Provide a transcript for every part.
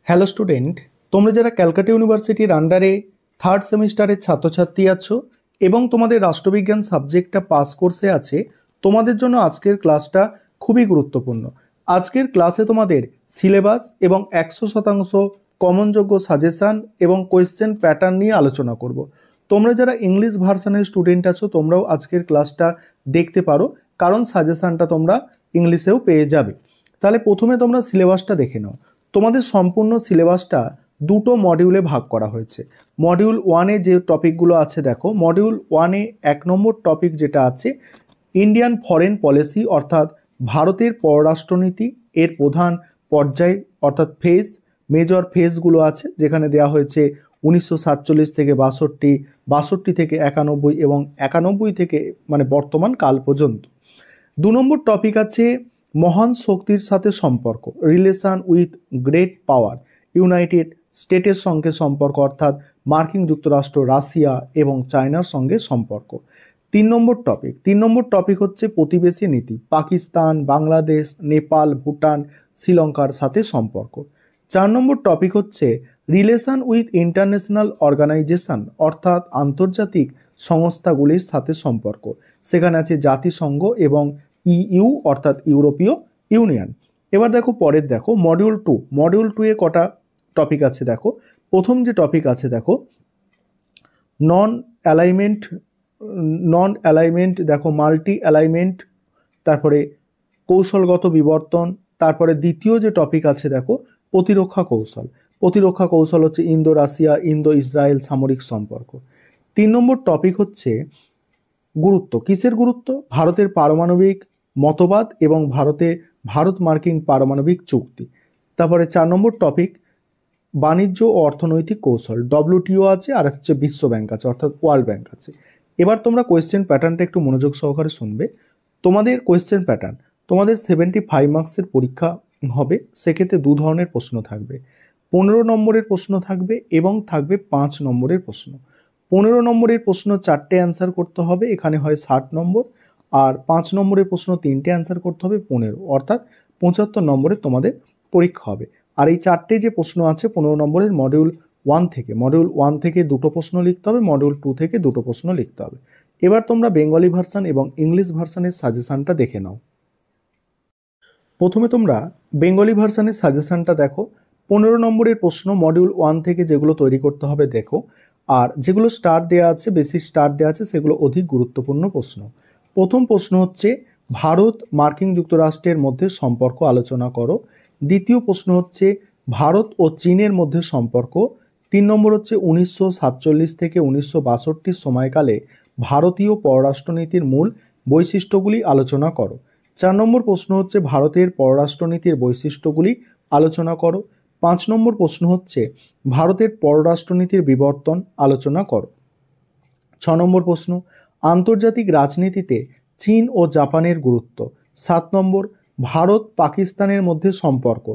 Hello student, তোমরা যারা ক্যালকাটা ইউনিভার্সিটির আন্ডারে থার্ড সেমিস্টারের ছাত্রছাত্রী আছো এবং তোমাদের রাষ্ট্রবিজ্ঞান সাবজেক্টটা পাস কোর্সে আছে, তোমাদের জন্য আজকের ক্লাসটা খুবই গুরুত্বপূর্ণ। আজকের ক্লাসে তোমাদের সিলেবাস এবং 100% কমনযোগ্য সাজেশান এবং কোয়েশ্চেন প্যাটার্ন নিয়ে আলোচনা করব। তোমরা যারা ইংলিশ ভার্সানের স্টুডেন্ট আছো তোমরাও আজকের ক্লাসটা দেখতে পারো, কারণ সাজেশানটা তোমরা ইংলিশেও পেয়ে যাবে। তাহলে প্রথমে তোমরা সিলেবাসটা দেখে নাও। তোমাদের সম্পূর্ণ সিলেবাসটা দুটো মডিউলে ভাগ করা হয়েছে। মডিউল ওয়ানে যে টপিকগুলো আছে দেখো, মডিউল ওয়ানে 1 নম্বর টপিক যেটা আছে ইন্ডিয়ান ফরেন পলিসি, অর্থাৎ ভারতের পররাষ্ট্রনীতি এর প্রধান পর্যায় অর্থাৎ ফেজ, মেজর ফেজগুলো আছে, যেখানে দেওয়া হয়েছে 1947 থেকে 62, 62 থেকে 91 এবং 91 থেকে বর্তমান কাল পর্যন্ত। 2 নম্বর টপিক আছে মহান শক্তির সাথে সম্পর্ক, relation with great power, United স্টেটের সঙ্গে সম্পর্ক, অর্থাৎ মার্কিন যুক্তরাষ্ট্র, রাশিয়া এবং চায়নার সঙ্গে সম্পর্ক। 3 নম্বর টপিক হচ্ছে প্রতিবেশী নীতি, পাকিস্তান, বাংলাদেশ, নেপাল, ভুটান, শ্রীলঙ্কার সাথে সম্পর্ক। 4 নম্বর টপিক হচ্ছে রিলেশন উইথ ইন্টারন্যাশনাল অর্গানাইজেশন, অর্থাৎ আন্তর্জাতিক সংস্থাগুলির সাথে সম্পর্ক। সেখানে আছে জাতিসংঘ এবং ইইউ অর্থাৎ ইউরোপীয় ইউনিয়ন। এবার দেখো পরের দেখো মডিউল 2। মডিউল 2 এ কটা টপিক আছে দেখো। প্রথম যে টপিক আছে দেখো নন অ্যালাইনমেন্ট, দেখো মাল্টি অ্যালাইনমেন্ট, তারপরে কৌশলগত বিবর্তন। তারপরে দ্বিতীয় যে টপিক আছে দেখো প্রতিরক্ষা কৌশল। প্রতিরক্ষা কৌশল হচ্ছে ইন্দো রাশিয়া, ইন্দো ইসরায়েল সামরিক সম্পর্ক। 3 নম্বর টপিক হচ্ছে গুরুত্ব। কিসের গুরুত্ব? ভারতের পারমাণবিক মতবাদ এবং ভারত মার্কিন পারমাণবিক চুক্তি। তারপরে 4 নম্বর টপিক বাণিজ্য ও অর্থনৈতিক কৌশল। WTO আছে আর হচ্ছে বিশ্ব ব্যাংক আছে, অর্থাৎ ওয়ার্ল্ড ব্যাংক আছে। এবার তোমরা কোয়েশ্চেন প্যাটার্নটা একটু মনোযোগ সহকারে শুনবে। তোমাদের কোয়েশ্চেন প্যাটার্ন, তোমাদের 75 মার্কসের পরীক্ষা হবে, সেক্ষেত্রে 2 ধরনের প্রশ্ন থাকবে। 15 নম্বরের প্রশ্ন থাকবে এবং থাকবে 5 নম্বরের প্রশ্ন। 15 নম্বরের প্রশ্ন 4টে অ্যান্সার করতে হবে, এখানে হয় 60 নম্বর। আর 5 নম্বরের প্রশ্ন 3টে অ্যান্সার করতে হবে, 15, অর্থাৎ 75 নম্বরের তোমাদের পরীক্ষা হবে। আর এই 4টে যে প্রশ্ন আছে 15 নম্বরের মডিউল 1 থেকে 2টো প্রশ্ন লিখতে হবে, মডিউল 2 থেকে 2টো প্রশ্ন লিখতে হবে। এবার তোমরা বেঙ্গলি ভার্সান এবং ইংলিশ ভার্সানের সাজেশানটা দেখে নাও। প্রথমে তোমরা বেঙ্গলি ভার্সানের সাজেশানটা দেখো। 15 নম্বরের প্রশ্ন মডিউল 1 থেকে যেগুলো তৈরি করতে হবে দেখো, আর যেগুলো স্টার দেওয়া আছে, বেশি স্টার দেওয়া আছে, সেগুলো অধিক গুরুত্বপূর্ণ প্রশ্ন। প্রথম প্রশ্ন হচ্ছে ভারত মার্কিন যুক্তরাষ্ট্রের মধ্যে সম্পর্ক আলোচনা করো। দ্বিতীয় প্রশ্ন হচ্ছে ভারত ও চীনের মধ্যে সম্পর্ক। 3 নম্বর হচ্ছে 1947 থেকে 1962 সময়কালে ভারতীয় পররাষ্ট্রনীতির মূল বৈশিষ্ট্যগুলি আলোচনা করো। 4 নম্বর প্রশ্ন হচ্ছে ভারতের পররাষ্ট্রনীতির বৈশিষ্ট্যগুলি আলোচনা করো। 5 নম্বর প্রশ্ন হচ্ছে ভারতের পররাষ্ট্রনীতির বিবর্তন আলোচনা করো। 6 নম্বর প্রশ্ন আন্তর্জাতিক রাজনীতিতে চীন ও জাপানের গুরুত্ব। 7 নম্বর ভারত পাকিস্তানের মধ্যে সম্পর্ক।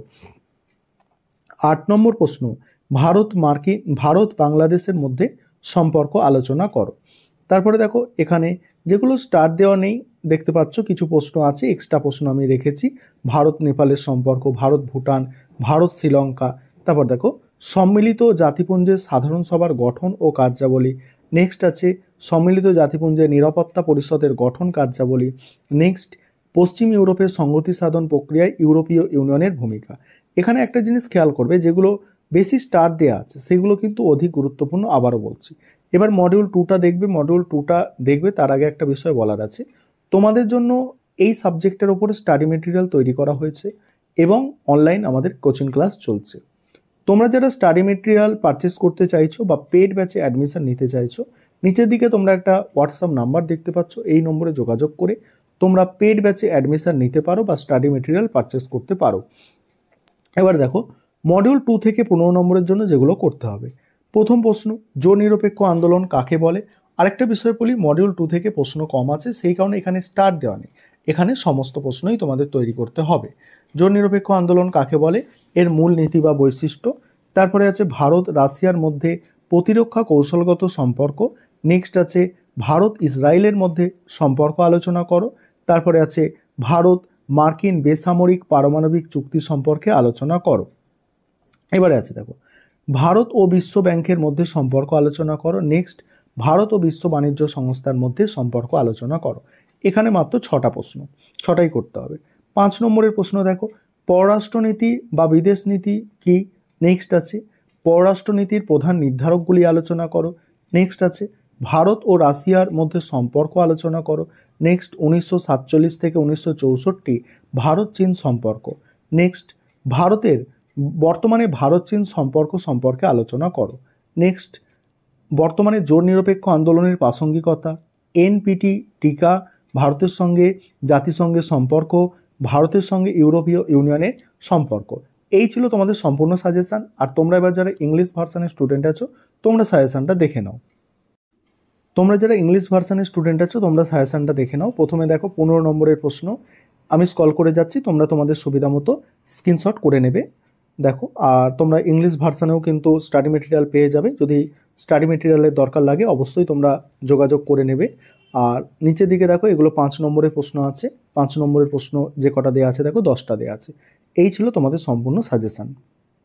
8 নম্বর প্রশ্ন ভারত বাংলাদেশের মধ্যে সম্পর্ক আলোচনা করো। তারপরে দেখো এখানে যেগুলো স্টার দেওয়া নেই, দেখতে পাচ্ছ কিছু প্রশ্ন আছে, এক্সট্রা প্রশ্ন আমি রেখেছি। ভারত নেপালের সম্পর্ক, ভারত ভুটান, ভারত শ্রীলঙ্কা। তারপর দেখো সম্মিলিত জাতিপুঞ্জের সাধারণ সভার গঠন ও কার্যাবলী। নেক্সট আছে সম্মিলিত জাতিপুঞ্জের নিরাপত্তা পরিষদের গঠন কার্যাবলী। নেক্সট পশ্চিম ইউরোপের সংগতি সাধন প্রক্রিয়ায় ইউরোপীয় ইউনিয়নের ভূমিকা। এখানে একটা জিনিস খেয়াল করবে, যেগুলো বেশি স্টার দেওয়া আছে সেগুলো কিন্তু অধিক গুরুত্বপূর্ণ, আবারও বলছি। এবার মডিউল 2টা দেখবে, তার আগে একটা বিষয় বলার আছে। তোমাদের জন্য এই সাবজেক্টের ওপরে স্টাডি মেটেরিয়াল তৈরি করা হয়েছে এবং অনলাইন আমাদের কোচিং ক্লাস চলছে। তোমরা যারা স্টাডি মেটেরিয়াল পারচেস করতে চাইছো বা পেড ব্যাচে অ্যাডমিশন নিতে চাইছো, নিচের দিকে তোমরা একটা হোয়াটসঅ্যাপ নাম্বার দেখতে পাচ্ছ, এই নম্বরে যোগাযোগ করে তোমরা পেড ব্যাচে অ্যাডমিশন নিতে পারো বা স্টাডি মেটেরিয়াল পারচেস করতে পারো। এবার দেখো মডিউল 2 থেকে 15 নম্বরের জন্য যেগুলো করতে হবে। প্রথম প্রশ্ন জোট নিরপেক্ষ আন্দোলন কাকে বলে। আরেকটা বিষয় বলি, মডিউল 2 থেকে প্রশ্ন কম আছে, সেই কারণে এখানে স্টার দেওয়া নেই, এখানে সমস্ত প্রশ্নই তোমাদের তৈরি করতে হবে। জোট নিরপেক্ষ আন্দোলন কাকে বলে, এর মূল নীতি বা বৈশিষ্ট্য। তারপরে আছে ভারত রাশিয়ার মধ্যে প্রতিরক্ষা কৌশলগত সম্পর্ক। নেক্সট আছে ভারত ইসরায়েলের মধ্যে সম্পর্ক আলোচনা করো। তারপরে আছে ভারত মার্কিন বেসামরিক পারমাণবিক চুক্তি সম্পর্কে আলোচনা করো। এবারে আছে দেখো, ভারত ও বিশ্ব ব্যাংকের মধ্যে সম্পর্ক আলোচনা করো। নেক্সট, ভারত ও বিশ্ব বাণিজ্য সংস্থার মধ্যে সম্পর্ক আলোচনা করো। এখানে মাত্র 6টা প্রশ্ন, 6টাই করতে হবে। 5 নম্বরের প্রশ্ন দেখো, পররাষ্ট্রনীতি বা বিদেশ নীতি কি? নেক্সট আছে, পররাষ্ট্রনীতির প্রধান নির্ধারকগুলি আলোচনা করো। নেক্সট আছে, ভারত ও রাশিয়ার মধ্যে সম্পর্ক আলোচনা করো। নেক্সট, 1947 থেকে 1964 ভারত চীন সম্পর্ক। নেক্সট, ভারতের বর্তমানে ভারত চীন সম্পর্ক সম্পর্কে আলোচনা করো। নেক্সট, বর্তমানে জোট নিরপেক্ষ আন্দোলনের প্রাসঙ্গিকতা। এনপিটি টিকা, ভারতের সঙ্গে জাতিসংঘের সম্পর্ক, ভারতের সঙ্গে ইউরোপীয় ইউনিয়নের সম্পর্ক। এই ছিল তোমাদের সম্পূর্ণ সাজেশন। আর তোমরা এবার যারা ইংলিশ ভার্সানের স্টুডেন্ট আছো তোমরা সাজেশনটা দেখে নাও। তোমরা যারা ইংলিশ ভার্সানের স্টুডেন্ট আছো তোমরা সাজেশনটা দেখে নাও। প্রথমে দেখো 15 নম্বরের প্রশ্ন, আমি স্ক্রল করে যাচ্ছি, তোমরা তোমাদের সুবিধা মতো স্ক্রিনশট করে নেবে। দেখো, আর তোমরা ইংলিশ ভার্সানেও কিন্তু স্টাডি মেটেরিয়াল পেয়ে যাবে। যদি স্টাডি মেটেরিয়ালের দরকার লাগে অবশ্যই তোমরা যোগাযোগ করে নেবে। আর নিচের দিকে দেখো, এগুলো 5 নম্বরের প্রশ্ন আছে। 5 নম্বরের প্রশ্ন যে কটা দেওয়া আছে দেখো 10টা দেওয়া আছে। এই ছিল তোমাদের সম্পূর্ণ সাজেশন।